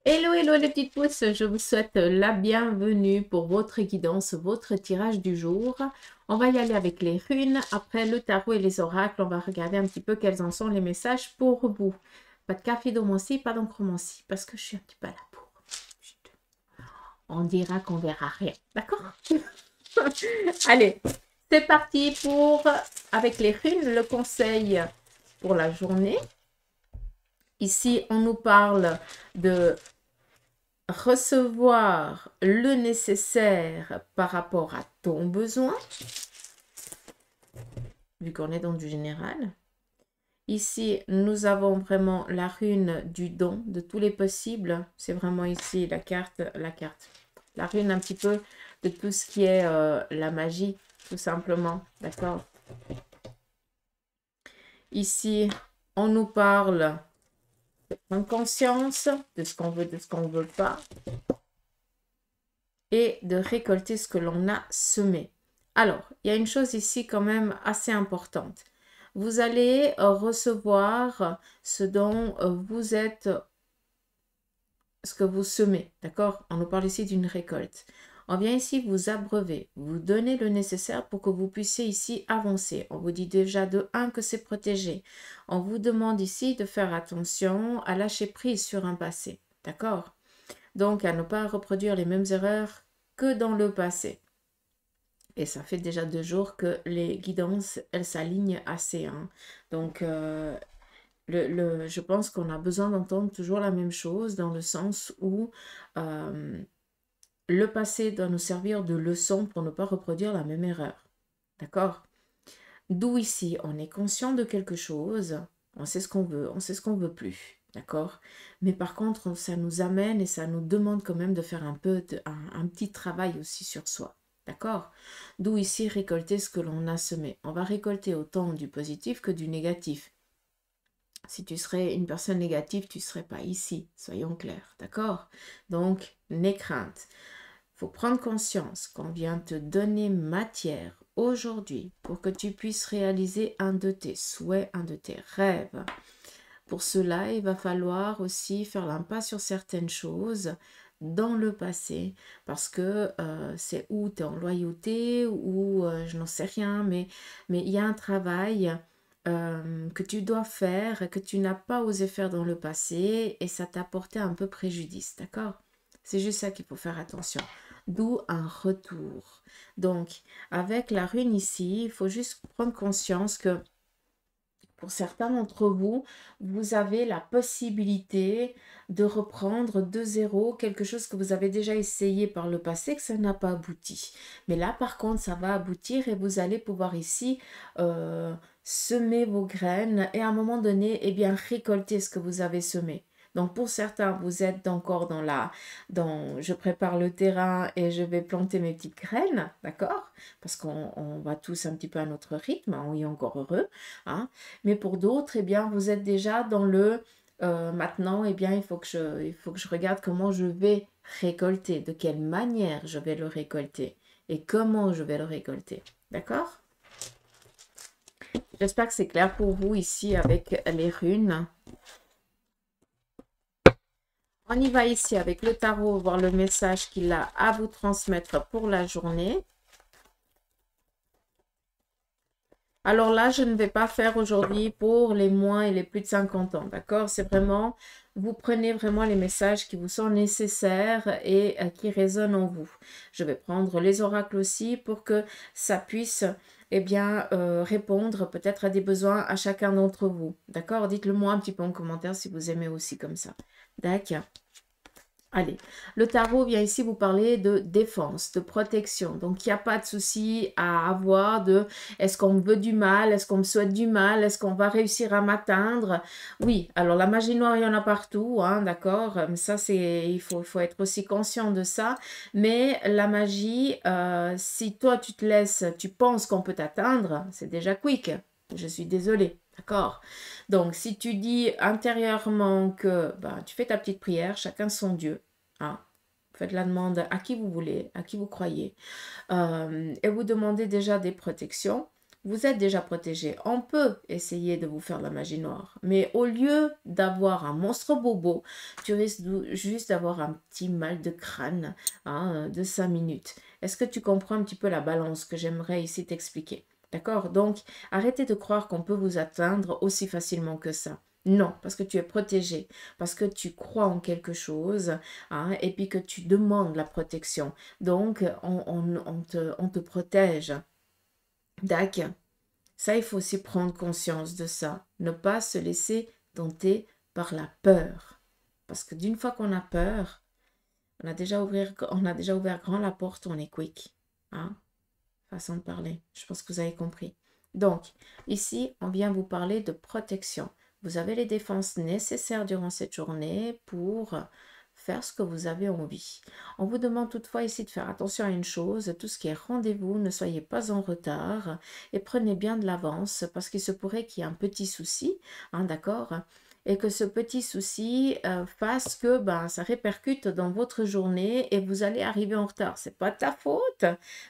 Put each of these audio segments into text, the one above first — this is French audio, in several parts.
Hello, hello les petites pousses, je vous souhaite la bienvenue pour votre guidance, votre tirage du jour. On va y aller avec les runes, après le tarot et les oracles, on va regarder un petit peu quels en sont les messages pour vous. Pas de cafédomancie, pas d'encromancie, parce que je suis un petit peu à la bourre. Chut. On dira qu'on verra rien, d'accord? Allez, c'est parti pour, avec les runes, le conseil pour la journée. Ici, on nous parle de recevoir le nécessaire par rapport à ton besoin, vu qu'on est dans du général. Ici, nous avons vraiment la rune du don, de tous les possibles. C'est vraiment ici la carte. La rune un petit peu de tout ce qui est la magie, tout simplement. D'accord? Ici, on nous parle de prendre conscience de ce qu'on veut, de ce qu'on ne veut pas. Et de récolter ce que l'on a semé. Alors, il y a une chose ici quand même assez importante. Vous allez recevoir ce dont vous êtes, ce que vous semez, d'accord? On nous parle ici d'une récolte. On vient ici vous abreuver, vous donner le nécessaire pour que vous puissiez ici avancer. On vous dit déjà de 1 que c'est protégé. On vous demande ici de faire attention à lâcher prise sur un passé, d'accord? Donc, à ne pas reproduire les mêmes erreurs que dans le passé. Et ça fait déjà 2 jours que les guidances, elles s'alignent assez. Hein. Donc, je pense qu'on a besoin d'entendre toujours la même chose dans le sens où le passé doit nous servir de leçon pour ne pas reproduire la même erreur. D'accord? D'où ici, on est conscient de quelque chose, on sait ce qu'on veut, on sait ce qu'on veut plus. D'accord? Mais par contre, ça nous amène et ça nous demande quand même de faire un petit travail aussi sur soi. D'accord? D'où ici récolter ce que l'on a semé. On va récolter autant du positif que du négatif. Si tu serais une personne négative, tu ne serais pas ici, soyons clairs. D'accord? Donc, n'aie crainte. Il faut prendre conscience qu'on vient te donner matière aujourd'hui pour que tu puisses réaliser un de tes souhaits, un de tes rêves. Pour cela, il va falloir aussi faire l'impasse sur certaines choses dans le passé parce que c'est où tu es en loyauté ou je n'en sais rien, mais il y a un travail que tu dois faire et que tu n'as pas osé faire dans le passé et ça t'a porté un peu préjudice, d'accord? C'est juste ça qu'il faut faire attention. D'où un retour. Donc, avec la rune ici, il faut juste prendre conscience que pour certains d'entre vous, vous avez la possibilité de reprendre de zéro quelque chose que vous avez déjà essayé par le passé, que ça n'a pas abouti. Mais là, par contre, ça va aboutir et vous allez pouvoir ici semer vos graines et à un moment donné, eh bien, récolter ce que vous avez semé. Donc pour certains, vous êtes encore je prépare le terrain et je vais planter mes petites graines, d'accord? Parce qu'on va tous un petit peu à notre rythme, on y est encore heureux, hein? Mais pour d'autres, eh bien, vous êtes déjà dans le maintenant, eh bien, il faut que je regarde comment je vais récolter, de quelle manière je vais le récolter et comment je vais le récolter. D'accord? J'espère que c'est clair pour vous ici avec les runes. On y va ici avec le tarot, voir le message qu'il a à vous transmettre pour la journée. Alors là, je ne vais pas faire aujourd'hui pour les moins et les plus de 50 ans, d'accord? C'est vraiment, vous prenez vraiment les messages qui vous sont nécessaires et qui résonnent en vous. Je vais prendre les oracles aussi pour que ça puisse, eh bien, répondre peut-être à des besoins à chacun d'entre vous, d'accord? Dites-le moi un petit peu en commentaire si vous aimez aussi comme ça. D'accord? Allez, le tarot vient ici vous parler de défense, de protection. Donc, il n'y a pas de souci à avoir de est-ce qu'on me veut du mal, est-ce qu'on me souhaite du mal, est-ce qu'on va réussir à m'atteindre? Oui, alors la magie noire, il y en a partout, hein, d'accord? Ça, il faut être aussi conscient de ça. Mais la magie, si toi, tu te laisses, tu penses qu'on peut t'atteindre, c'est déjà quick. Je suis désolée. D'accord? Donc, si tu dis intérieurement que ben, tu fais ta petite prière, chacun son Dieu, hein, faites la demande à qui vous voulez, à qui vous croyez, et vous demandez déjà des protections. vous êtes déjà protégé. On peut essayer de vous faire de la magie noire. Mais au lieu d'avoir un monstre bobo, tu risques juste d'avoir un petit mal de crâne hein, de 5 minutes. Est-ce que tu comprends un petit peu la balance que j'aimerais ici t'expliquer? D'accord? Donc, arrêtez de croire qu'on peut vous atteindre aussi facilement que ça. Non, parce que tu es protégé, parce que tu crois en quelque chose hein, et puis que tu demandes la protection. Donc, on te protège. D'accord. Ça, il faut aussi prendre conscience de ça. Ne pas se laisser tenter par la peur. Parce que d'une fois qu'on a peur, on a déjà ouvert grand la porte, on est quick. Hein? Façon de parler. Je pense que vous avez compris. Donc, ici, on vient vous parler de protection. Vous avez les défenses nécessaires durant cette journée pour faire ce que vous avez envie. On vous demande toutefois ici de faire attention à une chose, tout ce qui est rendez-vous, ne soyez pas en retard et prenez bien de l'avance parce qu'il se pourrait qu'il y ait un petit souci, hein, d'accord? Et que ce petit souci fasse que ça répercute dans votre journée et vous allez arriver en retard. C'est pas ta faute,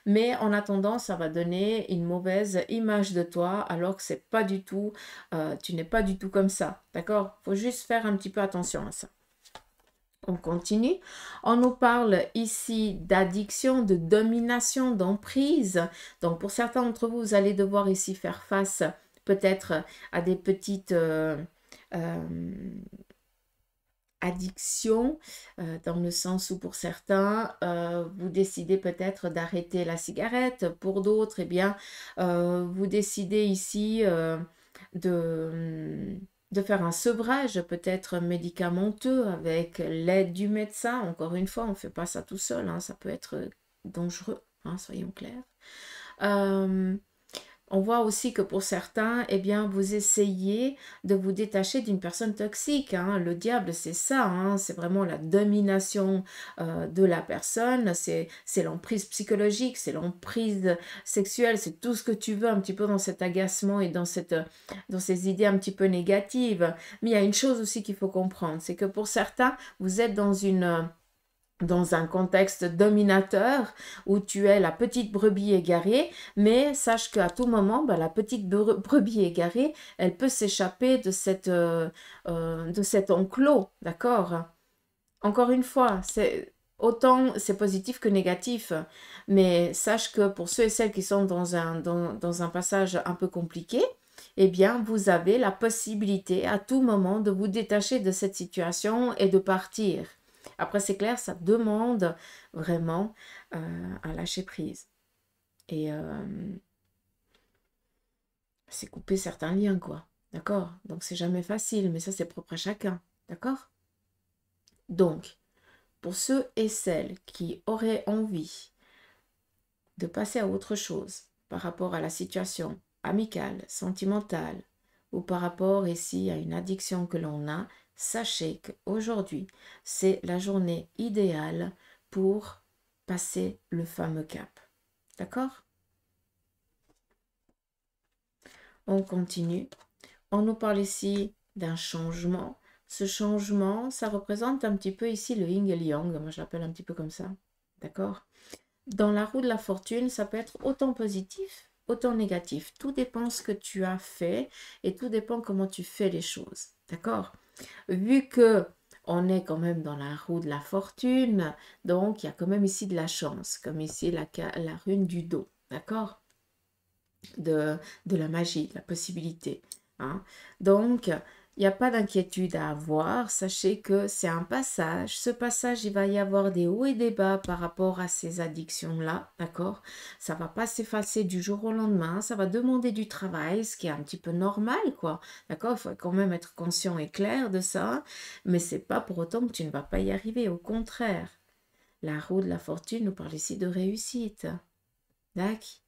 mais en attendant, ça va donner une mauvaise image de toi alors que c'est pas du tout, tu n'es pas du tout comme ça, d'accord? Faut juste faire un petit peu attention à ça. On continue. On nous parle ici d'addiction, de domination, d'emprise. Donc, pour certains d'entre vous, vous allez devoir ici faire face peut-être à des petites addictions, dans le sens où pour certains, vous décidez peut-être d'arrêter la cigarette. Pour d'autres, eh bien, vous décidez ici de faire un sevrage peut-être médicamenteux avec l'aide du médecin. Encore une fois, on ne fait pas ça tout seul, hein, ça peut être dangereux, hein, soyons clairs. On voit aussi que pour certains, eh bien, vous essayez de vous détacher d'une personne toxique. Hein. Le diable, c'est ça. Hein. C'est vraiment la domination de la personne. C'est l'emprise psychologique, c'est l'emprise sexuelle. C'est tout ce que tu veux un petit peu dans cet agacement et dans ces idées un petit peu négatives. Mais il y a une chose aussi qu'il faut comprendre. C'est que pour certains, vous êtes dans un contexte dominateur où tu es la petite brebis égarée, mais sache qu'à tout moment, la petite brebis égarée, elle peut s'échapper de cet enclos, d'accord? Encore une fois, autant c'est positif que négatif, mais sache que pour ceux et celles qui sont dans un passage un peu compliqué, eh bien, vous avez la possibilité à tout moment de vous détacher de cette situation et de partir. Après, c'est clair, ça demande vraiment un lâcher prise. Et c'est couper certains liens, quoi. D'accord? Donc, c'est jamais facile, mais ça, c'est propre à chacun. D'accord? Donc, pour ceux et celles qui auraient envie de passer à autre chose par rapport à la situation amicale, sentimentale, ou par rapport ici à une addiction que l'on a, sachez qu'aujourd'hui, c'est la journée idéale pour passer le fameux cap. D'accord? On continue. On nous parle ici d'un changement. Ce changement, ça représente un petit peu ici le yin et le yang. Moi, je l'appelle un petit peu comme ça. D'accord? Dans la roue de la fortune, ça peut être autant positif, autant négatif. Tout dépend ce que tu as fait et tout dépend comment tu fais les choses. D'accord? Vu que on est quand même dans la roue de la fortune, donc il y a quand même ici de la chance, comme ici la rune du dos. D'accord? De la magie, de la possibilité. Hein? Donc, il n'y a pas d'inquiétude à avoir. Sachez que c'est un passage. Ce passage, il va y avoir des hauts et des bas par rapport à ces addictions-là. D'accord? Ça ne va pas s'effacer du jour au lendemain. Ça va demander du travail, ce qui est un petit peu normal, quoi. D'accord? Il faut quand même être conscient et clair de ça. Mais c'est pas pour autant que tu ne vas pas y arriver. Au contraire, la roue de la fortune nous parle ici de réussite. D'accord?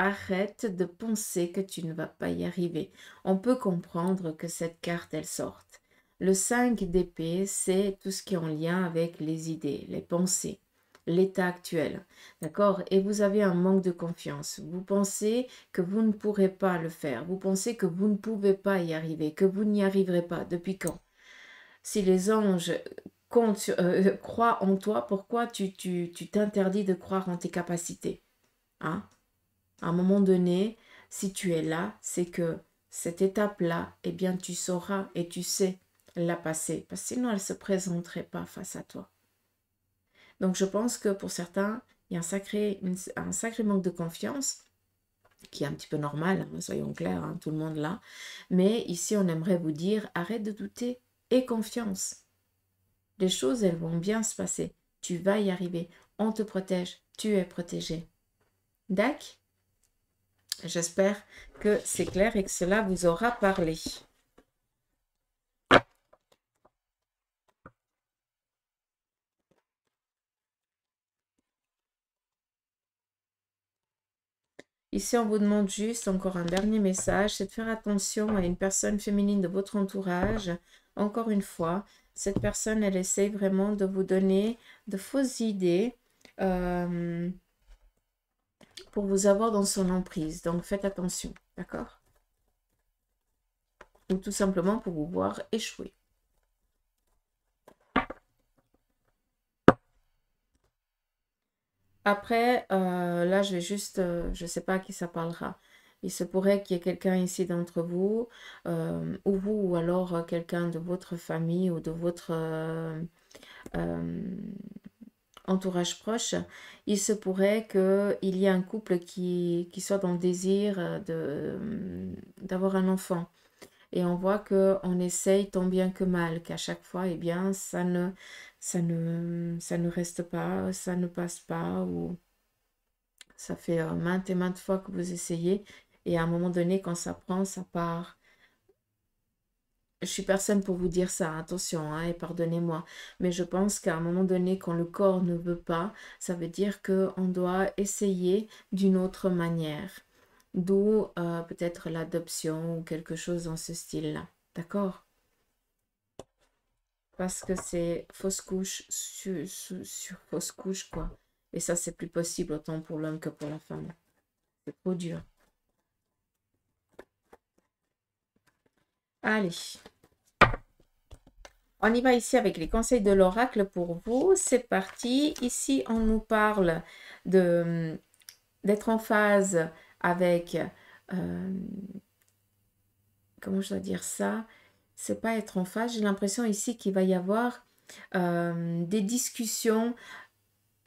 Arrête de penser que tu ne vas pas y arriver. On peut comprendre que cette carte, elle sorte. Le 5 d'épée, c'est tout ce qui est en lien avec les idées, les pensées, l'état actuel. D'accord? Et vous avez un manque de confiance. Vous pensez que vous ne pourrez pas le faire. Vous pensez que vous ne pouvez pas y arriver, que vous n'y arriverez pas. Depuis quand? Si les anges crois en toi, pourquoi tu t'interdis de croire en tes capacités, hein? À un moment donné, si tu es là, c'est que cette étape-là, eh bien, tu sauras et tu sais la passer, parce que sinon, elle ne se présenterait pas face à toi. Donc, je pense que pour certains, il y a un sacré manque de confiance, qui est un petit peu normal, hein, soyons clairs, hein, tout le monde là. Mais ici, on aimerait vous dire, arrête de douter et confiance. Les choses, elles vont bien se passer. Tu vas y arriver. On te protège. Tu es protégé. D'accord? J'espère que c'est clair et que cela vous aura parlé. Ici, on vous demande juste encore un dernier message, c'est de faire attention à une personne féminine de votre entourage. Encore une fois, cette personne, elle essaie vraiment de vous donner de fausses idées pour vous avoir dans son emprise. Donc, faites attention, d'accord? Ou tout simplement pour vous voir échouer. Après, là, je vais juste, je ne sais pas à qui ça parlera. Il se pourrait qu'il y ait quelqu'un ici d'entre vous, ou alors quelqu'un de votre famille ou de votre entourage proche. Il se pourrait qu'il y ait un couple qui soit dans le désir d'avoir un enfant. Et on voit qu'on essaye tant bien que mal, qu'à chaque fois, eh bien, ça ne reste pas, ça ne passe pas, ou ça fait maintes et maintes fois que vous essayez, et à un moment donné, quand ça prend, ça part. Je suis personne pour vous dire ça, attention, hein, et pardonnez-moi, mais je pense qu'à un moment donné, quand le corps ne veut pas, ça veut dire qu'on doit essayer d'une autre manière. D'où peut-être l'adoption ou quelque chose dans ce style-là. D'accord? Parce que c'est fausse couche sur fausse couche, quoi. Et ça, c'est plus possible autant pour l'homme que pour la femme. C'est trop dur. Allez. On y va ici avec les conseils de l'oracle pour vous. C'est parti. Ici, on nous parle d'être en phase avec... comment je dois dire ça? C'est pas être en phase. J'ai l'impression ici qu'il va y avoir des discussions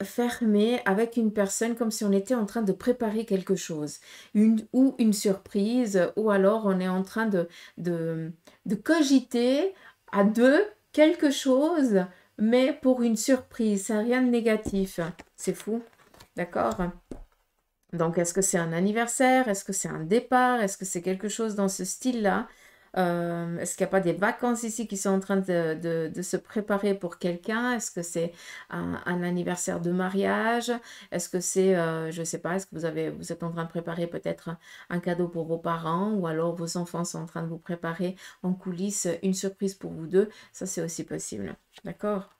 fermées avec une personne comme si on était en train de préparer quelque chose. Ou une surprise, ou alors on est en train de cogiter à deux quelque chose, mais pour une surprise. C'est rien de négatif. C'est fou. D'accord? Donc, est-ce que c'est un anniversaire? Est-ce que c'est un départ? Est-ce que c'est quelque chose dans ce style-là? Est-ce qu'il n'y a pas des vacances ici qui sont en train de se préparer pour quelqu'un? Est-ce que c'est un anniversaire de mariage? Est-ce que c'est, je ne sais pas, est-ce que vous êtes en train de préparer peut-être un cadeau pour vos parents, ou alors vos enfants sont en train de vous préparer en coulisses une surprise pour vous deux? Ça, c'est aussi possible. D'accord?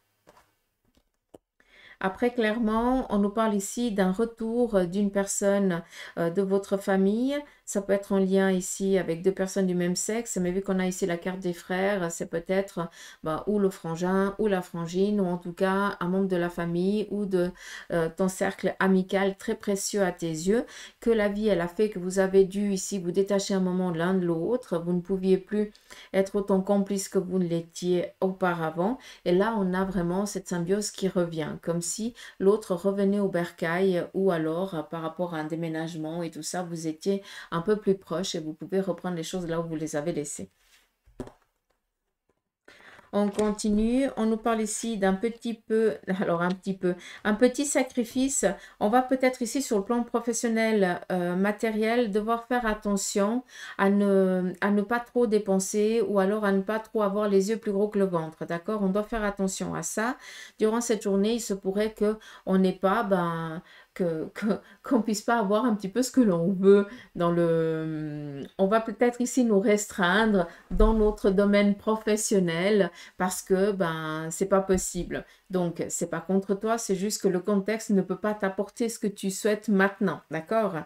Après, clairement, on nous parle ici d'un retour d'une personne de votre famille. Ça peut être en lien ici avec deux personnes du même sexe, mais vu qu'on a ici la carte des frères, c'est peut-être ou le frangin ou la frangine, ou en tout cas un membre de la famille ou de ton cercle amical très précieux à tes yeux, que la vie, elle a fait que vous avez dû ici vous détacher un moment l'un de l'autre. Vous ne pouviez plus être autant complice que vous ne l'étiez auparavant. Et là, on a vraiment cette symbiose qui revient, comme si l'autre revenait au bercail, ou alors par rapport à un déménagement et tout ça, vous étiez un peu plus proche et vous pouvez reprendre les choses là où vous les avez laissées. On continue, on nous parle ici d'un petit peu, alors un petit sacrifice. On va peut-être ici sur le plan professionnel, matériel, devoir faire attention à ne pas trop dépenser, ou alors à ne pas trop avoir les yeux plus gros que le ventre, d'accord? On doit faire attention à ça. Durant cette journée, il se pourrait qu'on n'ait pas, qu'on puisse pas avoir un petit peu ce que l'on veut on va peut-être ici nous restreindre dans notre domaine professionnel, parce que c'est pas possible. Donc c'est pas contre toi, c'est juste que le contexte ne peut pas t'apporter ce que tu souhaites maintenant, d'accord?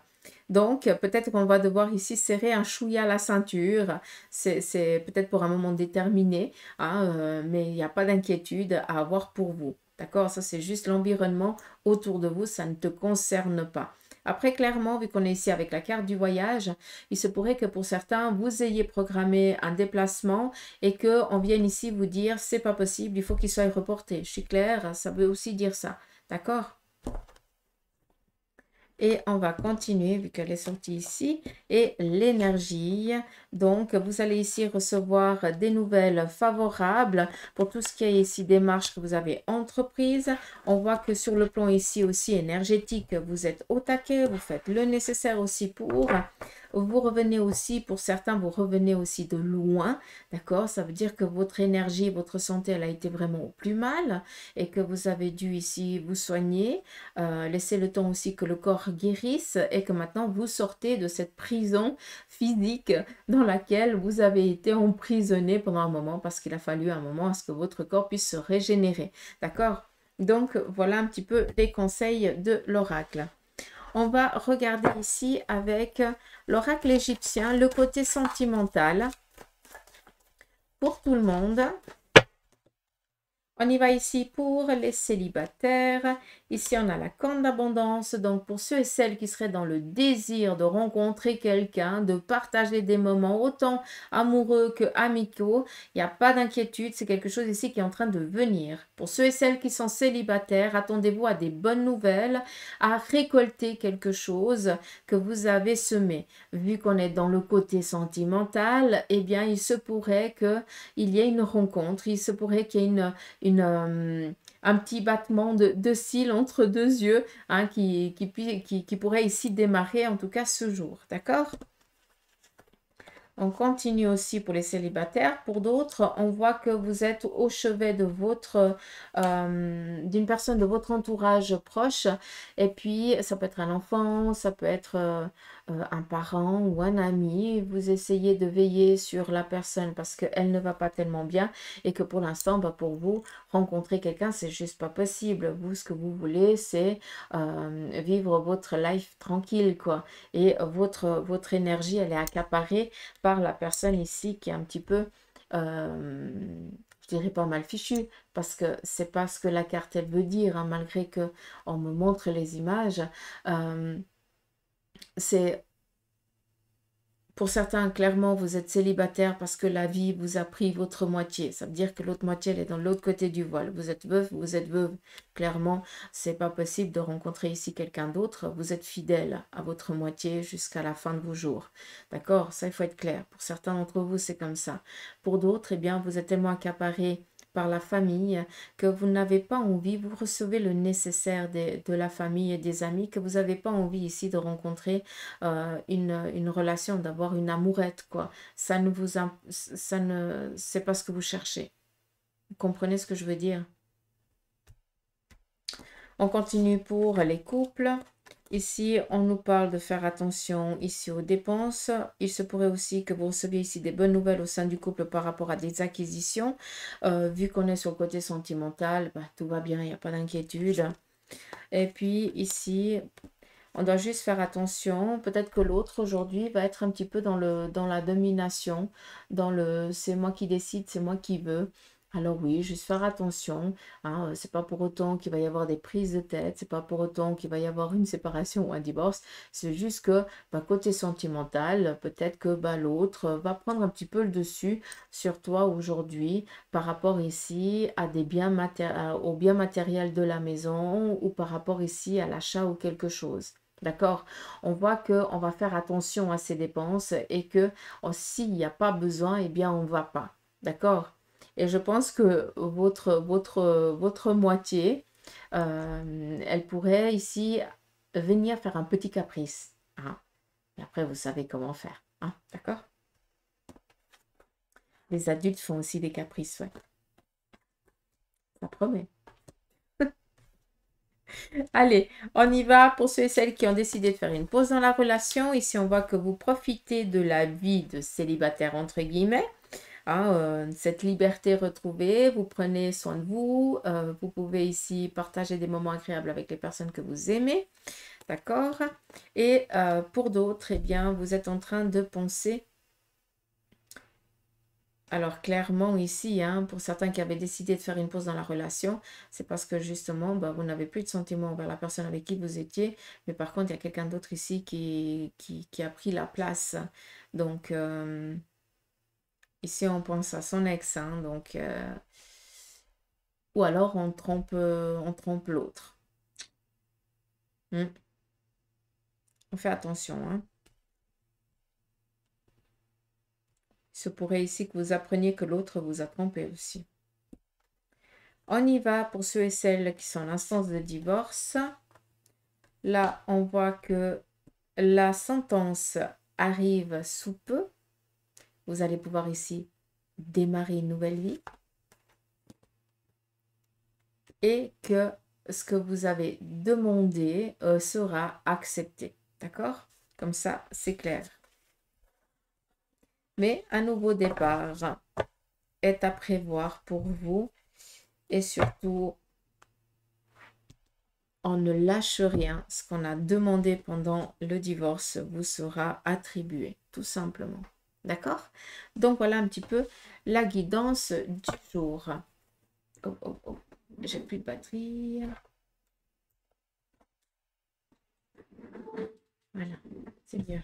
Donc, peut-être qu'on va devoir ici serrer un chouïa la ceinture. C'est peut-être pour un moment déterminé, hein, mais il n'y a pas d'inquiétude à avoir pour vous. D'accord? Ça, c'est juste l'environnement autour de vous, ça ne te concerne pas. Après, clairement, vu qu'on est ici avec la carte du voyage, il se pourrait que pour certains, vous ayez programmé un déplacement et qu'on vienne ici vous dire, c'est pas possible, il faut qu'il soit reporté. Je suis claire, ça veut aussi dire ça. D'accord? Et on va continuer vu qu'elle est sortie ici. Et l'énergie. Donc, vous allez ici recevoir des nouvelles favorables pour tout ce qui est ici démarche que vous avez entreprise. On voit que sur le plan ici aussi énergétique, vous êtes au taquet. Vous faites le nécessaire aussi pour. Vous revenez aussi, pour certains, vous revenez aussi de loin. D'accord? Ça veut dire que votre énergie, votre santé, elle a été vraiment au plus mal et que vous avez dû ici vous soigner. Laissez le temps aussi que le corps guérisse et que maintenant vous sortez de cette prison physique dans laquelle vous avez été emprisonné pendant un moment parce qu'il a fallu un moment à ce que votre corps puisse se régénérer. D'accord? Donc voilà un petit peu les conseils de l'oracle. On va regarder ici avec l'oracle égyptien le côté sentimental pour tout le monde. On y va ici pour les célibataires. Ici, on a la corne d'abondance. Donc, pour ceux et celles qui seraient dans le désir de rencontrer quelqu'un, de partager des moments autant amoureux que amicaux, il n'y a pas d'inquiétude. C'est quelque chose ici qui est en train de venir. Pour ceux et celles qui sont célibataires, attendez-vous à des bonnes nouvelles, à récolter quelque chose que vous avez semé. Vu qu'on est dans le côté sentimental, eh bien, il se pourrait qu'il y ait une rencontre. Il se pourrait qu'il y ait un petit battement de cils entre deux yeux hein, qui pourrait ici démarrer en tout cas ce jour. D'accord? On continue aussi pour les célibataires. Pour d'autres, on voit que vous êtes au chevet de d'une personne de votre entourage proche. Et puis, ça peut être un enfant, ça peut être un parent ou un ami. Vous essayez de veiller sur la personne parce qu'elle ne va pas tellement bien et que pour l'instant, pour vous, rencontrer quelqu'un, c'est juste pas possible. Vous, ce que vous voulez, c'est vivre votre life tranquille, quoi. Et votre énergie, elle est accaparée par la personne ici qui est un petit peu, je dirais pas mal fichue, parce que c'est pas ce que la carte elle veut dire, hein, malgré que on me montre les images. C'est pour certains, clairement, vous êtes célibataire parce que la vie vous a pris votre moitié. Ça veut dire que l'autre moitié, elle est dans l'autre côté du voile. Vous êtes veuf, vous êtes veuve. Clairement, c'est pas possible de rencontrer ici quelqu'un d'autre. Vous êtes fidèle à votre moitié jusqu'à la fin de vos jours. D'accord? Ça, il faut être clair. Pour certains d'entre vous, c'est comme ça. Pour d'autres, eh bien, vous êtes tellement accaparé par la famille que vous n'avez pas envie, vous recevez le nécessaire de la famille et des amis, que vous n'avez pas envie ici de rencontrer une relation, d'avoir une amourette, quoi. Ça ne vous, ça ne, c'est pas ce que vous cherchez. Vous comprenez ce que je veux dire? On continue pour les couples. Ici, on nous parle de faire attention ici aux dépenses. Il se pourrait aussi que vous receviez ici des bonnes nouvelles au sein du couple par rapport à des acquisitions. Vu qu'on est sur le côté sentimental, tout va bien, il n'y a pas d'inquiétude. Et puis ici, on doit juste faire attention. Peut-être que l'autre aujourd'hui va être un petit peu dans la domination, dans le c'est moi qui décide, c'est moi qui veux. Alors oui, juste faire attention. Hein, c'est pas pour autant qu'il va y avoir des prises de tête, c'est pas pour autant qu'il va y avoir une séparation ou un divorce. C'est juste que côté sentimental, peut-être que l'autre va prendre un petit peu le dessus sur toi aujourd'hui par rapport ici à des biens aux biens matériels de la maison ou par rapport ici à l'achat ou quelque chose. D'accord? On voit qu'on va faire attention à ces dépenses et que s'il n'y a pas besoin, eh bien, on ne va pas. D'accord? Et je pense que votre moitié, elle pourrait ici venir faire un petit caprice. Hein? Et après, vous savez comment faire. Hein? D'accord? Les adultes font aussi des caprices, ouais. Ça promet. Allez, on y va pour ceux et celles qui ont décidé de faire une pause dans la relation. Ici, on voit que vous profitez de la vie de célibataire, entre guillemets. Hein, cette liberté retrouvée, vous prenez soin de vous. Vous pouvez ici partager des moments agréables avec les personnes que vous aimez. D'accord? Et pour d'autres, eh bien, vous êtes en train de penser. Alors clairement ici, hein, pour certains qui avaient décidé de faire une pause dans la relation, c'est parce que justement, bah, vous n'avez plus de sentiments envers la personne avec qui vous étiez, mais par contre, il y a quelqu'un d'autre ici qui a pris la place. Donc ici, on pense à son ex, hein, donc, ou alors on trompe l'autre. On fait attention, hein. Il se pourrait ici que vous appreniez que l'autre vous a trompé aussi. On y va pour ceux et celles qui sont en instance de divorce. Là, on voit que la sentence arrive sous peu. Vous allez pouvoir ici démarrer une nouvelle vie. Et que ce que vous avez demandé sera accepté. D'accord? Comme ça, c'est clair. Mais un nouveau départ est à prévoir pour vous. Et surtout, on ne lâche rien. Ce qu'on a demandé pendant le divorce vous sera attribué, tout simplement. D'accord? Donc, voilà un petit peu la guidance du jour. Oh, oh, oh. J'ai plus de batterie. Voilà, c'est mieux.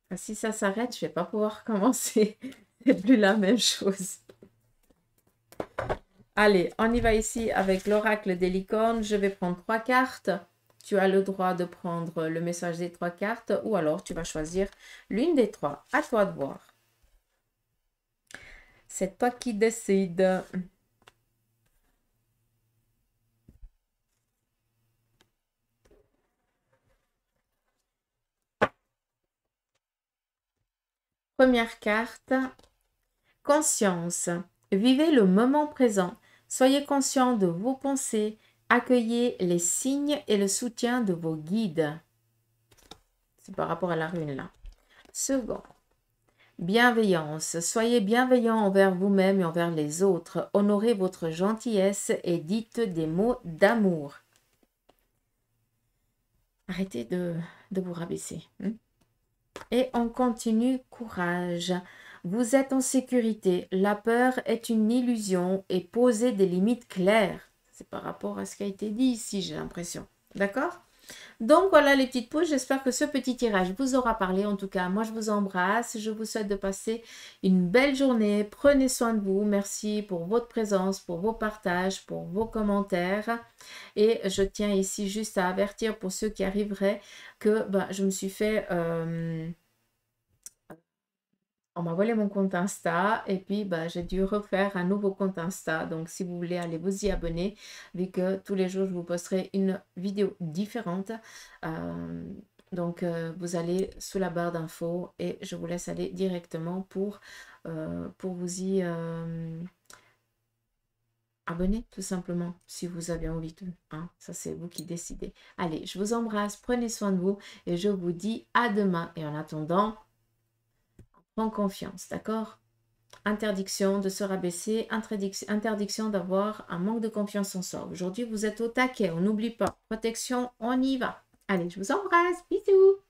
Enfin, si ça s'arrête, je ne vais pas pouvoir commencer. C'est plus la même chose. Allez, on y va ici avec l'oracle des licornes. Je vais prendre 3 cartes. Tu as le droit de prendre le message des 3 cartes ou alors tu vas choisir l'une des 3. À toi de voir. C'est toi qui décides. Première carte. Conscience. Vivez le moment présent. Soyez conscient de vos pensées. Accueillez les signes et le soutien de vos guides. C'est par rapport à la rune là. Second. Bienveillance. Soyez bienveillant envers vous-même et envers les autres. Honorez votre gentillesse et dites des mots d'amour. Arrêtez de vous rabaisser. Et on continue. Courage. Vous êtes en sécurité. La peur est une illusion et posez des limites claires. C'est par rapport à ce qui a été dit ici, j'ai l'impression. D'accord ? Donc voilà les petites pouces, j'espère que ce petit tirage vous aura parlé. En tout cas, moi je vous embrasse, je vous souhaite de passer une belle journée. Prenez soin de vous, merci pour votre présence, pour vos partages, pour vos commentaires. Et je tiens ici juste à avertir pour ceux qui arriveraient que je me suis fait... on m'a volé mon compte Insta et puis j'ai dû refaire un nouveau compte Insta. Donc si vous voulez, allez vous y abonner vu que tous les jours je vous posterai une vidéo différente. Donc vous allez sous la barre d'infos et je vous laisse aller directement pour vous y abonner tout simplement si vous avez envie de. Hein, ça c'est vous qui décidez. Allez, je vous embrasse, prenez soin de vous et je vous dis à demain. Et en attendant... Prends confiance, d'accord? Interdiction de se rabaisser, interdiction d'avoir un manque de confiance en soi. Aujourd'hui, vous êtes au taquet, on n'oublie pas. Protection, on y va. Allez, je vous embrasse, bisous!